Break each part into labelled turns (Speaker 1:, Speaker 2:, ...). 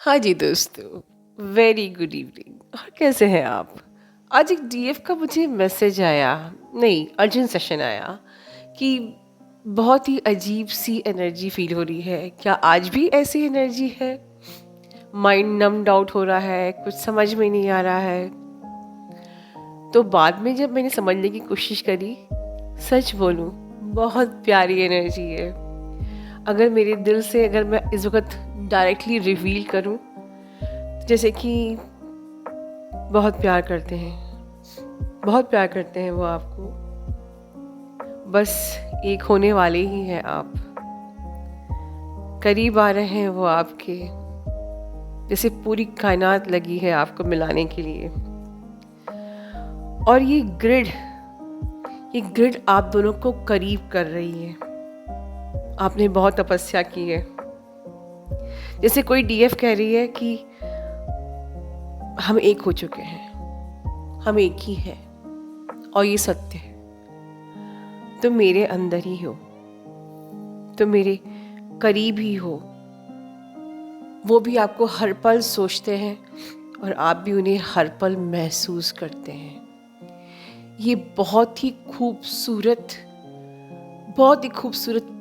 Speaker 1: हाँ जी दोस्तों, very good evening. और कैसे हैं आप? आज एक डीएफ का मुझे मैसेज आया, नहीं अर्जेंट सेशन आया कि बहुत ही अजीब सी एनर्जी फील हो रही है। क्या आज भी ऐसी एनर्जी है? माइंड नम्ड आउट हो रहा है, कुछ समझ में नहीं आ रहा है। तो बाद में जब मैंने समझने की कोशिश करी, सच बोलूं, बहुत प्यारी एनर्जी है। अगर मेरे दिल से अगर मैं इस वक्त डायरेक्टली रिवील करूं, जैसे कि बहुत प्यार करते हैं, बहुत प्यार करते हैं वो आपको। बस एक होने वाले ही हैं आप, करीब आ रहे हैं वो आपके, जैसे पूरी कायनात लगी है आपको मिलाने के लिए। और ये ग्रिड आप दोनों को करीब कर रही है। आपने बहुत तपस्या की है। जैसे कोई डीएफ कह रही है कि हम एक हो चुके हैं, हम एक ही हैं, और ये सत्य है। तुम मेरे अंदर ही हो, तुम मेरे करीब ही हो। वो भी आपको हर पल सोचते हैं और आप भी उन्हें हर पल महसूस करते हैं। ये बहुत ही खूबसूरत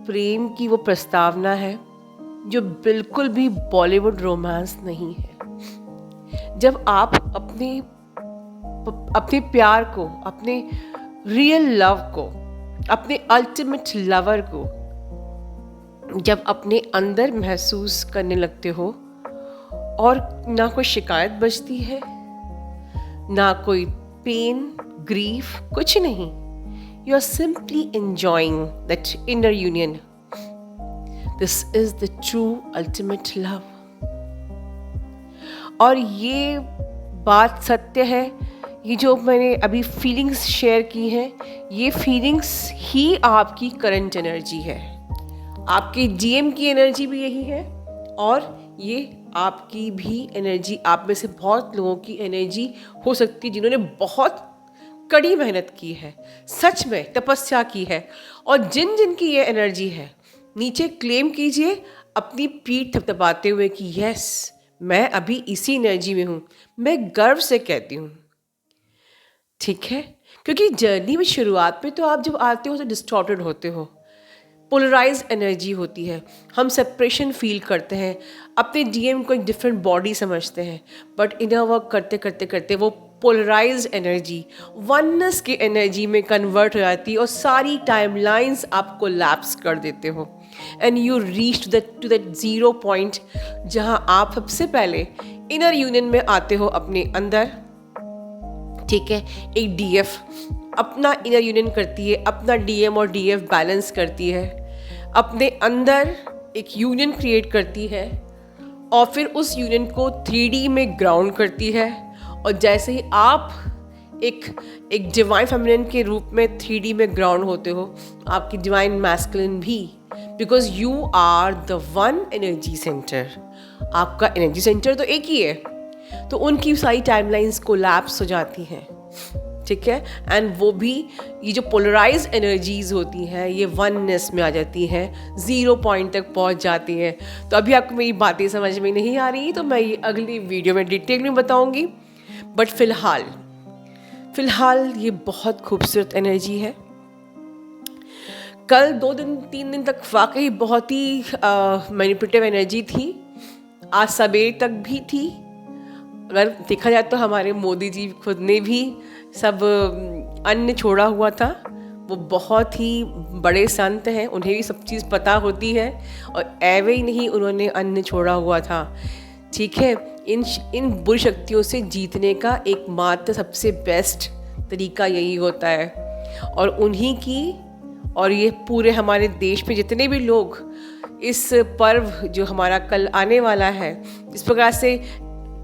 Speaker 1: प्रेम की वो प्रस्तावना है जो बिल्कुल भी बॉलीवुड रोमांस नहीं है। जब आप अपने प्यार को, अपने रियल लव को, अपने अल्टीमेट लवर को जब अपने अंदर महसूस करने लगते हो, और ना कोई शिकायत बचती है, ना कोई पेन, ग्रीफ, कुछ नहीं। You are simply enjoying that inner union. This is the true ultimate love. और ये बात सत्य है। ये जो मैंने अभी फीलिंग्स शेयर की हैं, ये फीलिंग्स ही आपकी करंट एनर्जी है। आपके जीएम की एनर्जी भी यही है, और ये आपकी भी एनर्जी, आप में से बहुत लोगों की एनर्जी हो सकती है जिन्होंने बहुत कड़ी मेहनत की है, सच में तपस्या की है। और जिन जिन की ये एनर्जी है, नीचे क्लेम कीजिए अपनी पीठ थपथपाते हुए कि यस, मैं अभी इसी एनर्जी में हूँ। मैं गर्व से कहती हूँ, ठीक है? क्योंकि जर्नी में शुरुआत में तो आप जब आते हो तो डिस्टॉर्टेड होते हो, पोलराइज एनर्जी होती है। हम सेपरेशन फील करते हैं, अपने डीएम को एक डिफरेंट बॉडी समझते हैं, बट इनर वर्क करते करते करते वो पोलराइज एनर्जी वननेस की एनर्जी में कन्वर्ट हो जाती है, और सारी टाइमलाइंस आप कोलैप्स कर देते हो, and you reach to that zero point जहाँ आप सबसे पहले इनर यूनियन में आते हो अपने अंदर। ठीक है, एक डीएफ अपना इनर यूनियन करती है, अपना डीएम और डीएफ बैलेंस करती है, अपने अंदर एक यूनियन क्रिएट करती है, और फिर उस यूनियन को 3D में ग्राउंड करती है। और जैसे ही आप एक डिवाइन फेमिनिन के रूप में 3D में ग्राउंड होते हो, आपकी डिवाइन मैस्कुलिन भी, because you are the one energy center. आपका एनर्जी सेंटर तो एक ही है, तो उनकी सारी टाइमलाइंस कोलैप्स हो जाती हैं। ठीक है, एंड वो भी ये जो पोलराइज एनर्जीज होती हैं, ये वननेस में आ जाती हैं, जीरो पॉइंट तक पहुंच जाती हैं। तो अभी आपको मेरी बातें समझ में नहीं आ रही, तो मैं ये अगली वीडियो में डिटेल में बताऊंगी। बट फिलहाल ये बहुत खूबसूरत एनर्जी है। कल 2-3 दिन तक वाकई बहुत ही मैनिपुलेटिव एनर्जी थी, आज सवेरे तक भी थी। अगर देखा जाए तो हमारे मोदी जी खुद ने भी सब अन्न छोड़ा हुआ था। वो बहुत ही बड़े संत हैं, उन्हें भी सब चीज़ पता होती है, और एवे ही नहीं उन्होंने अन्न छोड़ा हुआ था। ठीक है, इन बुरी शक्तियों से जीतने का एकमात्र सबसे बेस्ट तरीका यही होता है। और उन्हीं की, और ये पूरे हमारे देश में जितने भी लोग इस पर्व जो हमारा कल आने वाला है, इस प्रकार से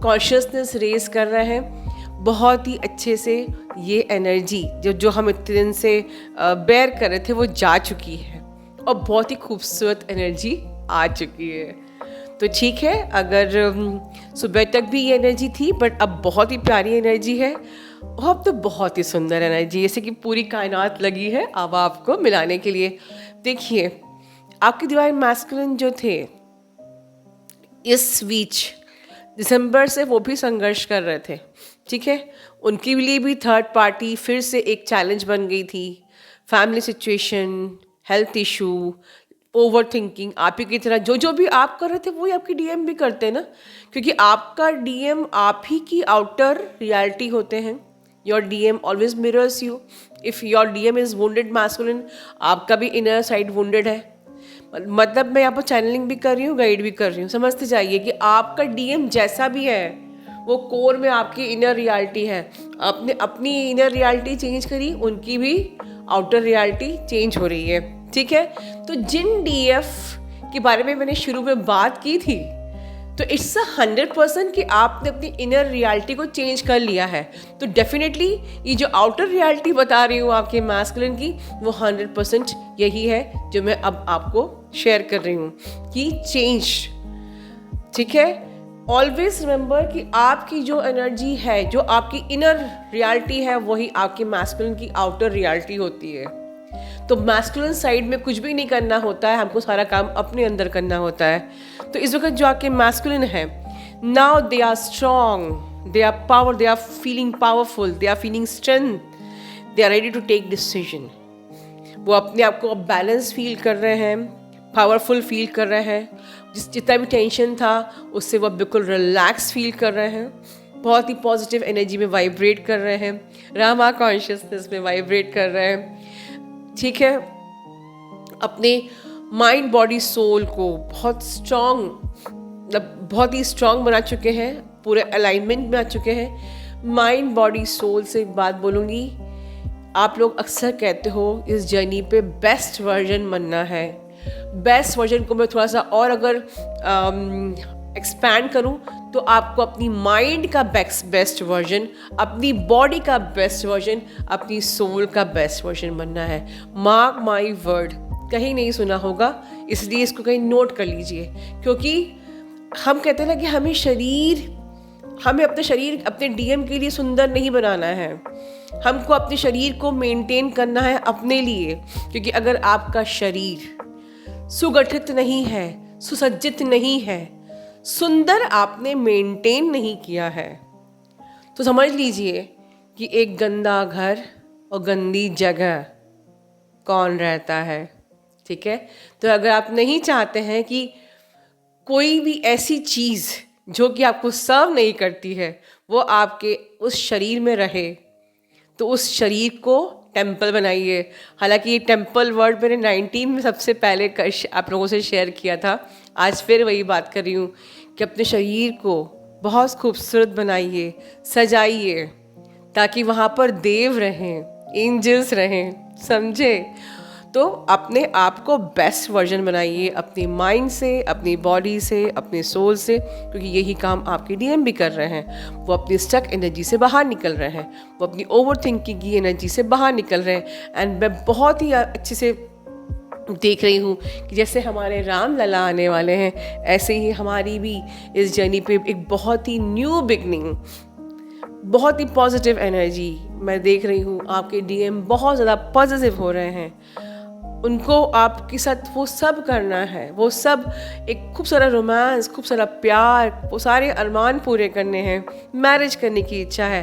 Speaker 1: कॉन्शियसनेस रेज कर रहे हैं, बहुत ही अच्छे से ये एनर्जी जो हम इतने दिन से बेयर कर रहे थे वो जा चुकी है, और बहुत ही खूबसूरत एनर्जी आ चुकी है। तो ठीक है, अगर सुबह तक भी ये एनर्जी थी, बट अब बहुत ही प्यारी एनर्जी है, और अब तो बहुत ही सुंदर एनर्जी, जैसे कि पूरी कायनात लगी है अब आपको मिलाने के लिए। देखिए, आपके डिवाइन मैस्कुलिन जो थे, इस बीच दिसंबर से वो भी संघर्ष कर रहे थे, ठीक है। उनके लिए भी थर्ड पार्टी फिर से एक चैलेंज बन गई थी। Family situation, health issue, over thinking, आप ही की तरह जो जो भी आप कर रहे थे वही आपकी डीएम भी करते हैं ना, क्योंकि आपका डीएम आप ही की आउटर रियलिटी होते हैं। Your DM always mirrors you. If your DM is wounded masculine, आपका भी इनर साइड वुंडेड है। मतलब मैं यहाँ पर चैनलिंग भी कर रही हूँ, गाइड भी कर रही हूँ। समझते जाइए कि आपका डीएम जैसा भी है वो कोर में आपकी इनर रियलिटी है। आपने अपनी इनर रियलिटी चेंज करी, उनकी भी आउटर रियलिटी चेंज हो रही है, ठीक है। तो जिन डीएफ के बारे में मैंने शुरू में बात की थी, तो इट्स 100% कि आपने अपनी इनर रियलिटी को चेंज कर लिया है। तो डेफिनेटली ये जो आउटर रियलिटी बता रही हूँ आपके मैस्कुलिन की, वो 100% यही है जो मैं अब आपको शेयर कर रही हूँ कि चेंज, ठीक है। ऑलवेज रिमेंबर कि आपकी जो एनर्जी है, जो आपकी इनर रियलिटी है, वही आपके मैस्कुलिन की आउटर रियलिटी होती है। तो मैस्कुलिन साइड में कुछ भी नहीं करना होता है, हमको सारा काम अपने अंदर करना होता है। तो इस वक्त जो आपके मैस्कुलिन है, now they are strong, they are power, they are feeling powerful, they are feeling strength, they are ready to take decision. वो अपने आप को बैलेंस फील कर रहे हैं, पावरफुल फील कर रहे हैं। जितना भी टेंशन था उससे वो बिल्कुल रिलैक्स फील कर रहे हैं, बहुत ही पॉजिटिव एनर्जी में वाइब्रेट कर रहे हैं, रामा कॉन्शियसनेस में वाइब्रेट कर रहे हैं, ठीक है। अपने माइंड बॉडी सोल को बहुत स्ट्रॉन्ग, मतलब बहुत ही स्ट्रॉन्ग बना चुके हैं, पूरे अलाइनमेंट में आ चुके हैं। माइंड बॉडी सोल से एक बात बोलूँगी, आप लोग अक्सर कहते हो इस जर्नी पे बेस्ट वर्जन बनना है। बेस्ट वर्जन को मैं थोड़ा सा और अगर एक्सपैंड करूं तो आपको अपनी माइंड का बेस्ट वर्जन, अपनी बॉडी का बेस्ट वर्जन, अपनी सोल का बेस्ट वर्जन बनना है। मार्क माई वर्ड, कहीं नहीं सुना होगा, इसलिए इसको कहीं नोट कर लीजिए। क्योंकि हम कहते हैं ना कि हमें अपने शरीर अपने डीएम के लिए सुंदर नहीं बनाना है, हमको अपने शरीर को मेंटेन करना है अपने लिए। क्योंकि अगर आपका शरीर सुगठित नहीं है, सुसज्जित नहीं है, सुंदर आपने मेंटेन नहीं किया है, तो समझ लीजिए कि एक गंदा घर और गंदी जगह कौन रहता है, ठीक है। तो अगर आप नहीं चाहते हैं कि कोई भी ऐसी चीज़ जो कि आपको सर्व नहीं करती है वो आपके उस शरीर में रहे, तो उस शरीर को टेम्पल बनाइए। हालांकि ये टेम्पल वर्ड मैंने 19 में सबसे पहले आप लोगों से शेयर किया था, आज फिर वही बात कर रही हूँ कि अपने शरीर को बहुत खूबसूरत बनाइए, सजाइए, ताकि वहाँ पर देव रहें, एंजल्स रहें, समझे। तो अपने आप को बेस्ट वर्जन बनाइए, अपनी माइंड से, अपनी बॉडी से, अपने सोल से, क्योंकि यही काम आपके डीएम भी कर रहे हैं। वो अपनी स्टक एनर्जी से बाहर निकल रहे हैं, वो अपनी ओवर थिंकिंग की एनर्जी से बाहर निकल रहे हैं। एंड मैं बहुत ही अच्छे से देख रही हूँ कि जैसे हमारे राम लला आने वाले हैं, ऐसे ही हमारी भी इस जर्नी पे एक बहुत ही न्यू बिगनिंग, बहुत ही पॉजिटिव एनर्जी मैं देख रही हूँ। आपके डीएम बहुत ज़्यादा पॉजिटिव हो रहे हैं, उनको आपके साथ वो सब करना है, वो सब एक खूब सारा रोमांस, खूब सारा प्यार, वो सारे अरमान पूरे करने हैं, मैरिज करने की इच्छा है।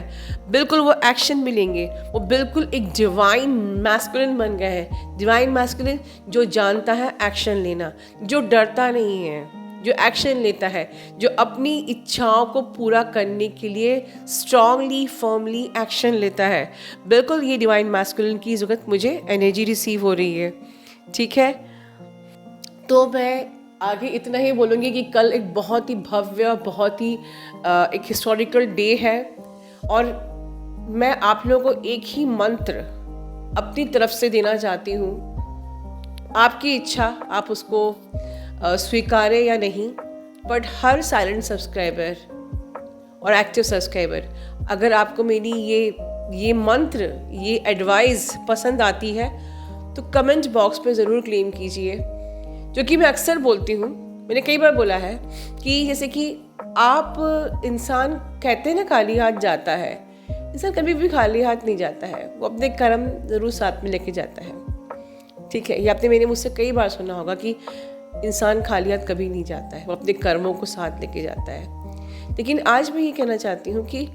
Speaker 1: बिल्कुल वो एक्शन भी लेंगे, वो बिल्कुल एक डिवाइन मैस्कुलिन बन गए हैं। डिवाइन मैस्कुलिन जो जानता है एक्शन लेना, जो डरता नहीं है, जो एक्शन लेता है, जो अपनी इच्छाओं को पूरा करने के लिए स्ट्रांगली फर्मली एक्शन लेता है। बिल्कुल ये डिवाइन मैस्कुलिन की इस वक्त मुझे एनर्जी रिसीव हो रही है, ठीक है। तो मैं आगे इतना ही बोलूँगी कि कल एक बहुत ही भव्य, बहुत ही एक हिस्टोरिकल डे है, और मैं आप लोगों को एक ही मंत्र अपनी तरफ से देना चाहती हूँ। आपकी इच्छा, आप उसको स्वीकारें या नहीं, बट हर साइलेंट सब्सक्राइबर और एक्टिव सब्सक्राइबर, अगर आपको मेरी ये मंत्र, ये एडवाइस पसंद आती है तो कमेंट बॉक्स पे ज़रूर क्लेम कीजिए। जो कि मैं अक्सर बोलती हूँ, मैंने कई बार बोला है कि जैसे कि आप इंसान कहते हैं ना खाली हाथ जाता है, इंसान कभी भी खाली हाथ नहीं जाता है, वो अपने कर्म ज़रूर साथ में लेके जाता है, ठीक है। ये आपने मैंने मुझसे कई बार सुना होगा कि इंसान खाली हाथ कभी नहीं जाता है, वो अपने कर्मों को साथ लेके जाता है। लेकिन आज मैं ये कहना चाहती हूँ कि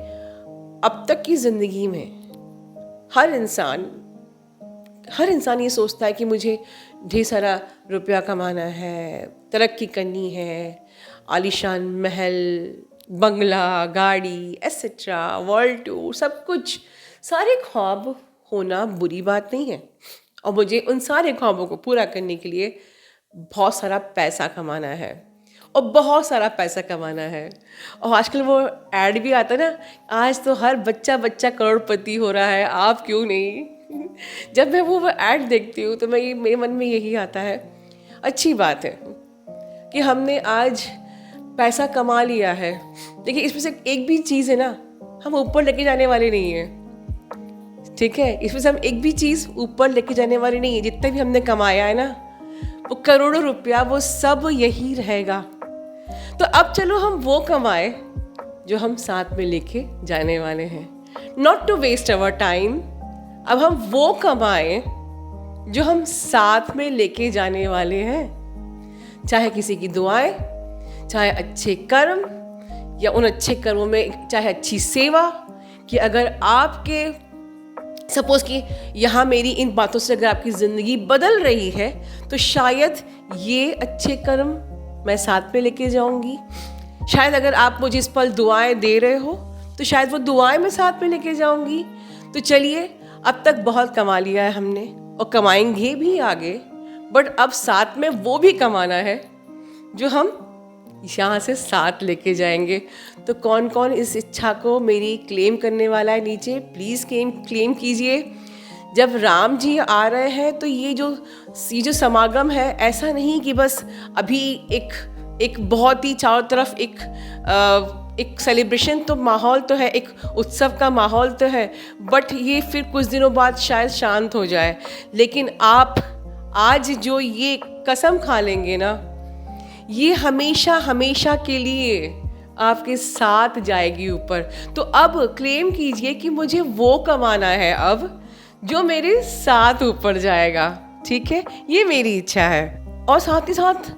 Speaker 1: अब तक की ज़िंदगी में हर इंसान ये सोचता है कि मुझे ढेर सारा रुपया कमाना है, तरक्की करनी है, आलीशान महल, बंगला, गाड़ी एसेट्रा, वर्ल्ड टूर, सब कुछ, सारे ख्वाब होना बुरी बात नहीं है। और मुझे उन सारे ख्वाबों को पूरा करने के लिए बहुत सारा पैसा कमाना है और बहुत सारा पैसा कमाना है। और आजकल वो ऐड भी आता है ना, आज तो हर बच्चा करोड़पति हो रहा है, आप क्यों नहीं। जब मैं वो ऐड देखती हूँ तो मेरे मन में यही आता है, अच्छी बात है कि हमने आज पैसा कमा लिया है, लेकिन इसमें से एक भी चीज़ है ना, हम ऊपर लेके जाने वाले नहीं है। ठीक है, इसमें से हम एक भी चीज़ ऊपर लेके जाने वाली नहीं है। जितना भी हमने कमाया है ना, वो करोड़ों रुपया, वो सब यही रहेगा। तो अब चलो हम वो कमाए जो हम साथ में लेके जाने वाले हैं, not to waste our time. अब हम वो कमाए जो हम साथ में लेके जाने वाले हैं, चाहे किसी की दुआएं, चाहे अच्छे कर्म, या उन अच्छे कर्मों में चाहे अच्छी सेवा। कि अगर आपके सपोज कि यहाँ मेरी इन बातों से अगर आपकी ज़िंदगी बदल रही है, तो शायद ये अच्छे कर्म मैं साथ में लेके जाऊँगी। शायद अगर आप मुझे इस पल दुआएं दे रहे हो, तो शायद वो दुआएं मैं साथ में लेके जाऊँगी। तो चलिए, अब तक बहुत कमा लिया है हमने और कमाएंगे भी आगे, बट अब साथ में वो भी कमाना है जो हम यहाँ से साथ लेके जाएंगे। तो कौन कौन इस इच्छा को मेरी क्लेम करने वाला है, नीचे प्लीज़ क्लेम कीजिए। जब राम जी आ रहे हैं तो ये जो समागम है, ऐसा नहीं कि बस अभी एक बहुत ही चारों तरफ एक सेलिब्रेशन तो माहौल तो है, एक उत्सव का माहौल तो है, बट ये फिर कुछ दिनों बाद शायद शांत हो जाए। लेकिन आप आज जो ये कसम खा लेंगे ना, ये हमेशा हमेशा के लिए आपके साथ जाएगी ऊपर। तो अब क्लेम कीजिए कि मुझे वो कमाना है अब जो मेरे साथ ऊपर जाएगा। ठीक है, ये मेरी इच्छा है। और साथ ही साथ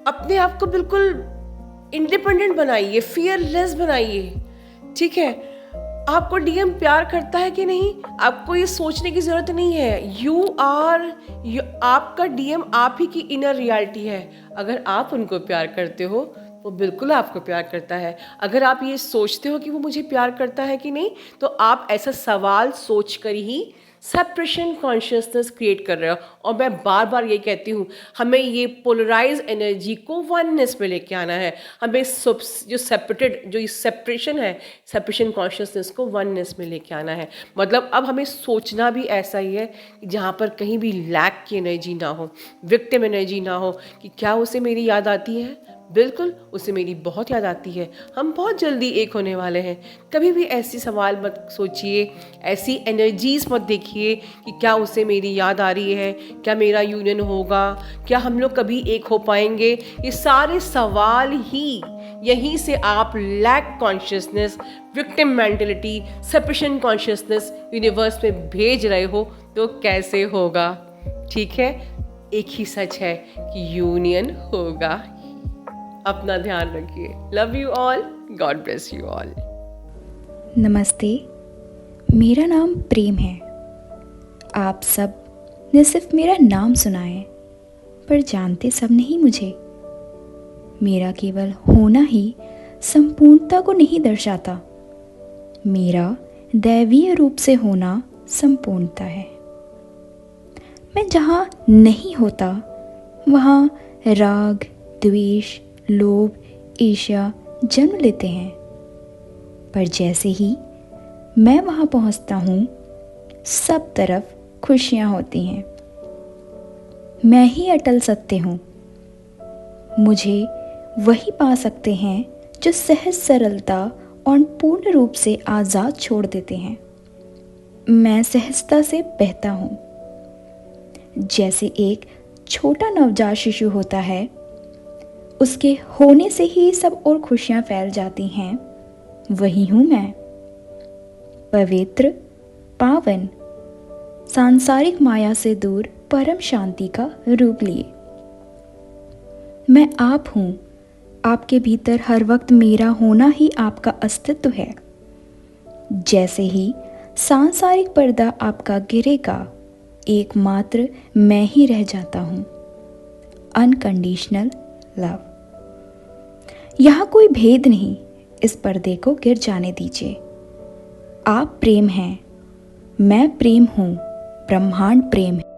Speaker 1: अपने आप को बिल्कुल इंडिपेंडेंट बनाइए, फियरलेस बनाइए। ठीक है, आपको डीएम प्यार करता है कि नहीं, आपको ये सोचने की ज़रूरत नहीं है। आपका डीएम आप ही की इनर रियलिटी है। अगर आप उनको प्यार करते हो, वो बिल्कुल आपको प्यार करता है। अगर आप ये सोचते हो कि वो मुझे प्यार करता है कि नहीं, तो आप ऐसा सवाल सोच कर ही सेपरेशन कॉन्शियसनेस क्रिएट कर रहे हो। और मैं बार बार ये कहती हूँ, हमें ये पोलराइज एनर्जी को वननेस में लेके आना है। हमें जो सेपरेशन है, सेपरेशन कॉन्शियसनेस को वननेस में लेके आना है। मतलब अब हमें सोचना भी ऐसा ही है कि जहाँ पर कहीं भी लैक की एनर्जी ना हो, विक्टिम एनर्जी ना हो, कि क्या उसे मेरी याद आती है, बिल्कुल उसे मेरी बहुत याद आती है। हम बहुत जल्दी एक होने वाले हैं। कभी भी ऐसी सवाल मत सोचिए, ऐसी एनर्जीज मत देखिए कि क्या उसे मेरी याद आ रही है, क्या मेरा यूनियन होगा, क्या हम लोग कभी एक हो पाएंगे। ये सारे सवाल ही यहीं से आप lack consciousness, victim mentality, separation consciousness universe में भेज रहे हो, तो कैसे होगा। ठीक है, एक ही सच है कि यूनियन होगा। अपना ध्यान रखिए। Love you all, God bless you all.
Speaker 2: नमस्ते, मेरा नाम प्रेम है। आप सब ने सिर्फ मेरा नाम सुना है, पर जानते सब नहीं मुझे। मेरा केवल होना ही संपूर्णता को नहीं दर्शाता, मेरा दैवीय रूप से होना संपूर्णता है। मैं जहाँ नहीं होता, वहाँ राग, द्वेष, लोभ, ईर्ष्या जन्म लेते हैं। पर जैसे ही मैं वहाँ पहुँचता हूँ, सब तरफ खुशियाँ होती हैं। मैं ही अटल सत्य हूँ। मुझे वही पा सकते हैं जो सहज सरलता और पूर्ण रूप से आज़ाद छोड़ देते हैं। मैं सहजता से बहता हूँ। जैसे एक छोटा नवजात शिशु होता है, उसके होने से ही सब और खुशियाँ फैल जाती हैं, वही हूँ मैं। पवित्र, पावन, सांसारिक माया से दूर परम शांति का रूप लिए। मैं आप हूँ आपके भीतर हर वक्त मेरा होना ही आपका अस्तित्व है। जैसे ही सांसारिक पर्दा आपका गिरेगा, एकमात्र मैं ही रह जाता हूँ। Unconditional love. यहाँ कोई भेद नहीं, इस पर्दे को गिर जाने दीजिए। आप प्रेम हैं, मैं प्रेम हूँ, ब्रह्मांड प्रेम है।